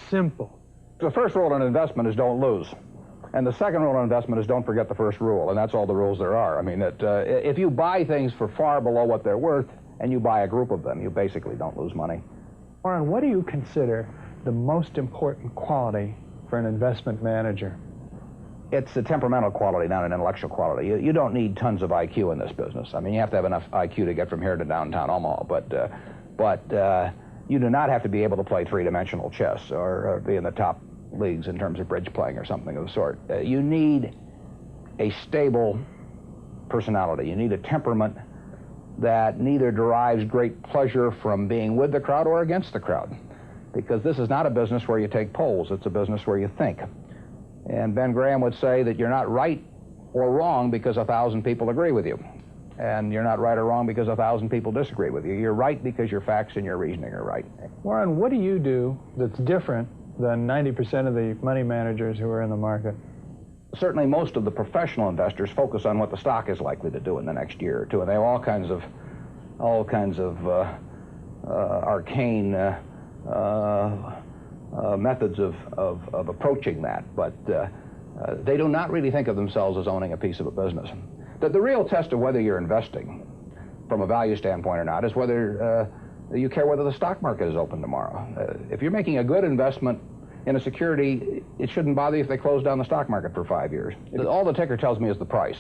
simple. The first rule in investment is don't lose. And the second rule in investment is don't forget the first rule, and that's all the rules there are. I mean, if you buy things for far below what they're worth, and you buy a group of them, you basically don't lose money. Warren, what do you consider the most important quality for an investment manager? It's a temperamental quality, not an intellectual quality. You don't need tons of IQ in this business. I mean, you have to have enough IQ to get from here to downtown Omaha, but you do not have to be able to play three-dimensional chess or be in the top leagues in terms of bridge playing or something of the sort. You need a stable personality. You need a temperament that neither derives great pleasure from being with the crowd or against the crowd. Because this is not a business where you take polls, it's a business where you think. And Ben Graham would say that you're not right or wrong because 1,000 people agree with you. And you're not right or wrong because 1,000 people disagree with you. You're right because your facts and your reasoning are right. Warren, what do you do that's different than 90% of the money managers who are in the market? Certainly most of the professional investors focus on what the stock is likely to do in the next year or two, and they have all kinds of arcane methods of approaching that, but they do not really think of themselves as owning a piece of a business. The real test of whether you're investing from a value standpoint or not is whether you care whether the stock market is open tomorrow. If you're making a good investment in a security, it shouldn't bother you if they close down the stock market for 5 years. All the ticker tells me is the price.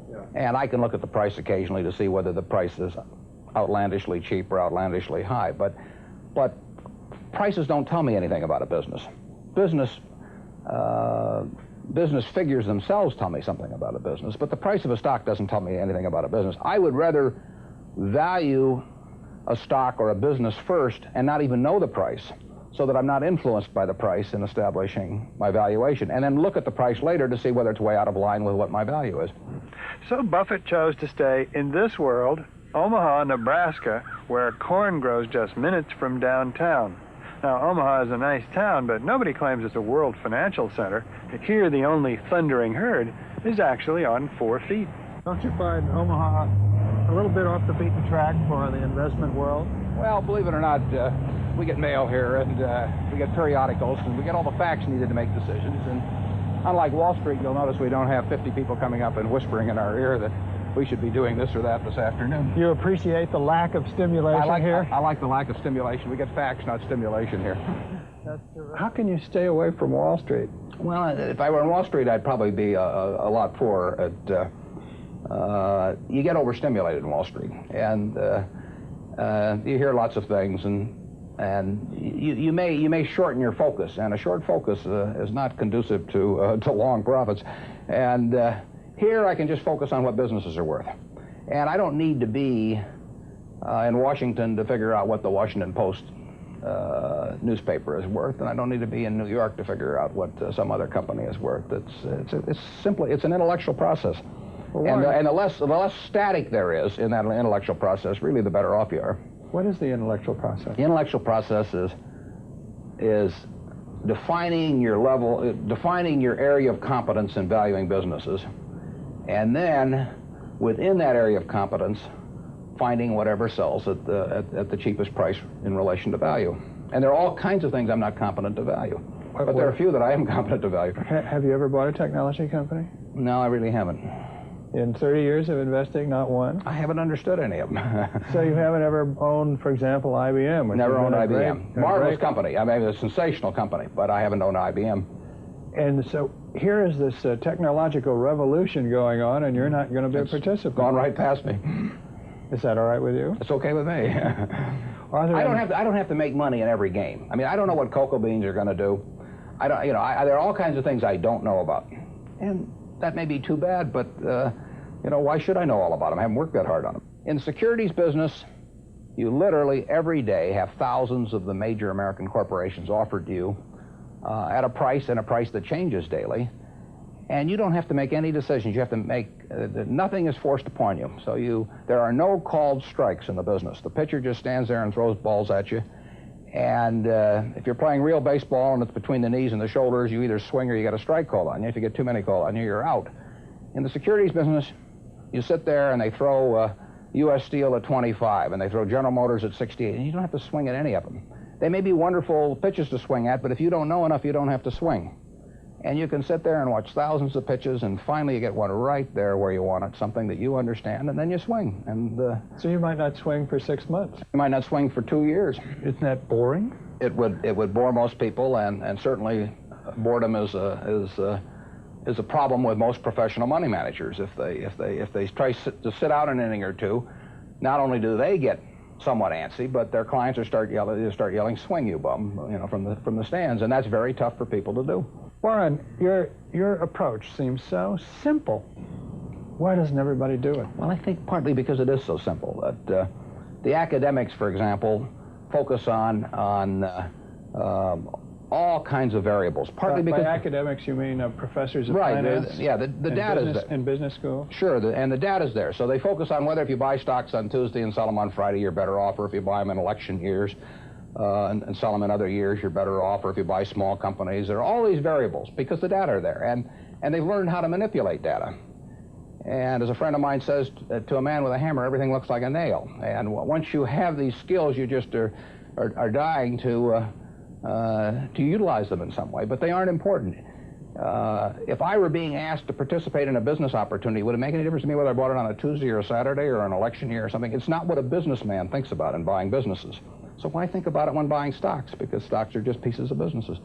Yeah. And I can look at the price occasionally to see whether the price is outlandishly cheap or outlandishly high. But prices don't tell me anything about a business. Business figures themselves tell me something about a business, but the price of a stock doesn't tell me anything about a business. I would rather value a stock or a business first and not even know the price, so that I'm not influenced by the price in establishing my valuation, and then look at the price later to see whether it's way out of line with what my value is. So Buffett chose to stay in this world, Omaha, Nebraska, where corn grows just minutes from downtown. Now, Omaha is a nice town, but nobody claims it's a world financial center. Here, the only thundering herd is actually on 4 feet. Don't you find Omaha a little bit off the beaten track for the investment world? Well, believe it or not, we get mail here, and we get periodicals, and we get all the facts needed to make decisions. And unlike Wall Street, you'll notice we don't have 50 people coming up and whispering in our ear that we should be doing this or that this afternoon. You appreciate the lack of stimulation here? I like the lack of stimulation. We get facts, not stimulation here. That's terrific. How can you stay away from Wall Street? Well, if I were on Wall Street, I'd probably be a lot poorer. You get overstimulated in Wall Street, and you hear lots of things, and you may shorten your focus, and a short focus is not conducive to long profits. And here I can just focus on what businesses are worth, and I don't need to be in Washington to figure out what the Washington Post newspaper is worth, and I don't need to be in New York to figure out what some other company is worth. It's simply an intellectual process. Well, and the less static there is in that intellectual process, really the better off you are. What is the intellectual process? The intellectual process is defining your area of competence in valuing businesses, and then within that area of competence, finding whatever sells at the cheapest price in relation to value. And there are all kinds of things I'm not competent to value, but there are a few that I am competent to value. Have you ever bought a technology company? No, I really haven't. In 30 years of investing, not one? I haven't understood any of them. So you haven't ever owned, for example, IBM? Never owned IBM. Marvelous company. I mean, a sensational company, but I haven't owned IBM. And so here is this technological revolution going on, and you're not going to be a participant. Gone right past me. Is that all right with you? It's okay with me. I don't have to make money in every game. I mean, I don't know what cocoa beans are going to do. There are all kinds of things I don't know about, and that may be too bad, but why should I know all about them? I haven't worked that hard on them. In the securities business, you literally every day have thousands of the major American corporations offered to you at a price that changes daily, and you don't have to make any decisions. You have to make nothing is forced upon you. So there are no called strikes in the business. The pitcher just stands there and throws balls at you, and if you're playing real baseball and it's between the knees and the shoulders, you either swing or you get a strike called on you. If you get too many called on you, you're out. In the securities business, you sit there and they throw U.S. Steel at 25, and they throw General Motors at 68, and you don't have to swing at any of them. They may be wonderful pitches to swing at, but if you don't know enough, you don't have to swing. And you can sit there and watch thousands of pitches, and finally you get one right there where you want it, something that you understand, and then you swing. And so you might not swing for 6 months. You might not swing for 2 years. Isn't that boring? It would bore most people, and certainly boredom is a problem with most professional money managers. If they try to sit out an inning or two, not only do they get somewhat antsy, but their clients start yelling, "Swing, you bum!" from the stands, and that's very tough for people to do. Warren, your approach seems so simple. Why doesn't everybody do it? Well, I think partly because it is so simple. That the academics, for example, focus on all kinds of variables. Partly because by academics you mean professors of right, finance? Yeah, the data's there. In business school? Sure, and the data's there. So they focus on whether if you buy stocks on Tuesday and sell them on Friday, you're better off, or if you buy them in election years and sell them in other years, you're better off, or if you buy small companies. There are all these variables because the data are there, and they've learned how to manipulate data. And as a friend of mine says, to a man with a hammer, everything looks like a nail. And once you have these skills, you just are dying to utilize them in some way, but they aren't important. If I were being asked to participate in a business opportunity, would it make any difference to me whether I bought it on a Tuesday or a Saturday or an election year or something? It's not what a businessman thinks about in buying businesses. So why think about it when buying stocks? Because stocks are just pieces of businesses.